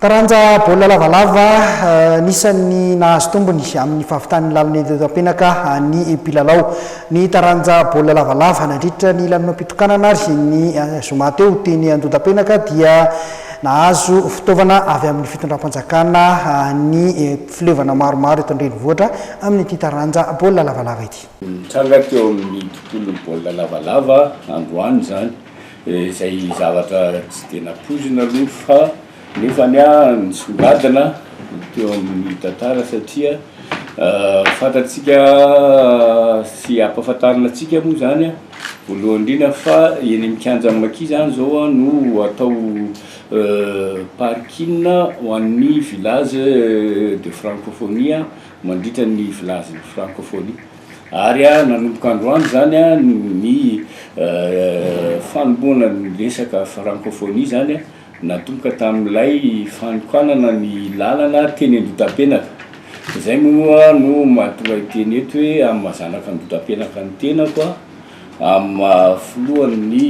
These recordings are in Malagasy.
taranja baolina lavalava nisan'ny nahazo tombony amin'ny fahavitan'ny lalany ampenaka ny pilalao ny taranja baolina lavalava nandritra ny lalana mpitokanana ary ny zomateo teny andodampenaka dia nahazo fitaovana avy amin'ny fitondram-panjakana ny filevana maromaro eto andrenivohitra amin'ny ity taranja baolina lavalava ity. Tranga teo amin'ny tontolo baolina lavalava androany zany izay zavatra tsy tena pozina aloha fa nefa nisongadina teo amin'ny tantara satria fantatsika sy ampahafantarina atsika moa zany voalohany indrindra fa eny mikanja maki zany zao no atao parking ho an'ny village de francophonie mandritra ny village de francophonie ary nanomboka androany zany ny fanomboana ny resaka francophonie zany natomboka tamin'ilay fanokanana ny lalana teny andodampenaka izay moa no mahatonga iteny eto hoe amin'ny mazanaka andodampenaka ny tena koa amin'ny filohan'ny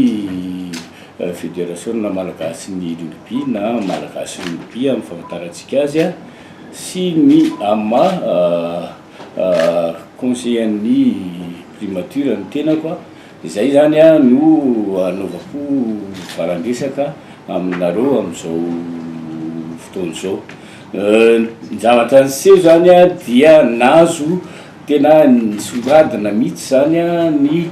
fédération malagasy ny rugby na malagasy rugby amin'ny fahafantarantsika azy sy ny amin'ny conseillan'ny primature ny tena koa izay zany no anaovako varandresaka aminareo amin'izao fotoana zao zavatra nyseho zany dia nazo tena nisongadina mihitsy zany ny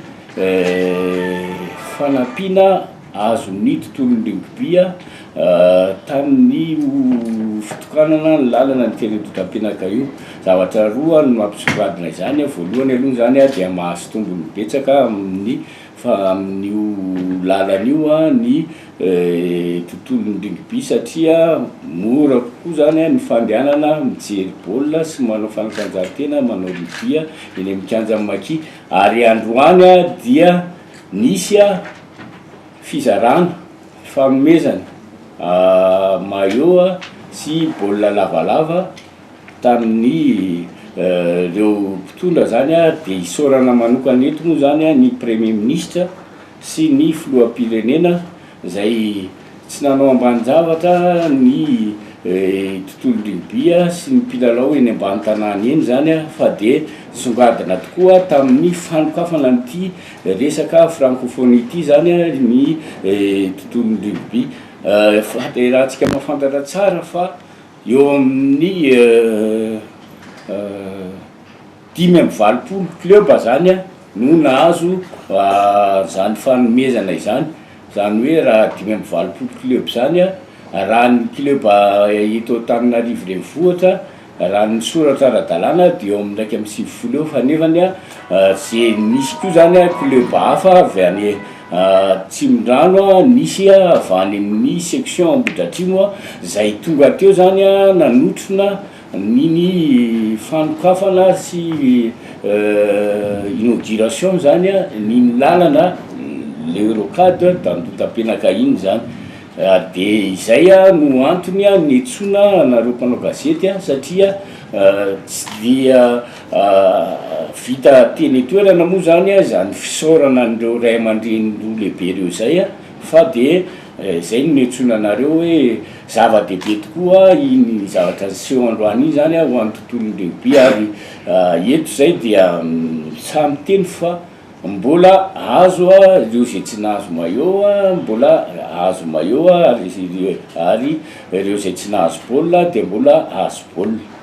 fanampiana azo ny tontolon'ny rugby tamin'ny fitokanana ny lalana ny teny andodampenaka io zavatra roa no mampisongadina izany voalohany aloha zany dia mahazo tombony betsaka amin'ny amin'io lalana io ny tontolon'ny rugby satria mora kokoa zany ny fandehanana mijery baolina sy manao fanatanjahantena manao rugby eny mikanja maki ary androany dia nisy fizarana fanomezana maillot sy baolina lavalava tamin'ny reo mpitondra zany dia isaorana manokana eto moa zany ny premier ministre sy ny filoham-pirenena izay tsy nanao ambany zavatra ny tontolo rugby sy ny mpilalao eny ambany tanàna eny zany fa dia songadina tokoa tamin'ny fanokafana nyity resaka francophonie ity zany ny tontolon'ny rugby rahantsika mahafantatra tsara fa eo amin'ny 5-valopolo club zany no nahazo zany fanomezana izany zany hoe raha 5-valopolo club zany raha ny club eto Antananarivo renivohitra raha ny soratra ara-dalàna dia eo amin'ny 150 eo fa nefany zay nisy koa zany club hafa avy any Tsimondrano nisy avy any amin'ny section Ambohidratrimo izay tonga teo zany nanotrona niny fanokafana sy inauguration zany ny lalana le rocade tandodampenaka iny zany dia izay no antony niantsona nareo mpanao gazety satria tsy dia vita teny toerana moa zany zany fisaorana an'ireo ray aman-dren'ireo lehibe reo zay fa dia zay no niantsona anareo hoe zava-dehibe tokoa iny zavatra niseho androany iny zany ho an'ny tontolon'ny rugby ary eto zay dia samy teny fa mbola azo ireo zay tsy nahazo maillot mbola azo maillot ary ireo zay tsy nahazo baolina dia mbola azo baolina.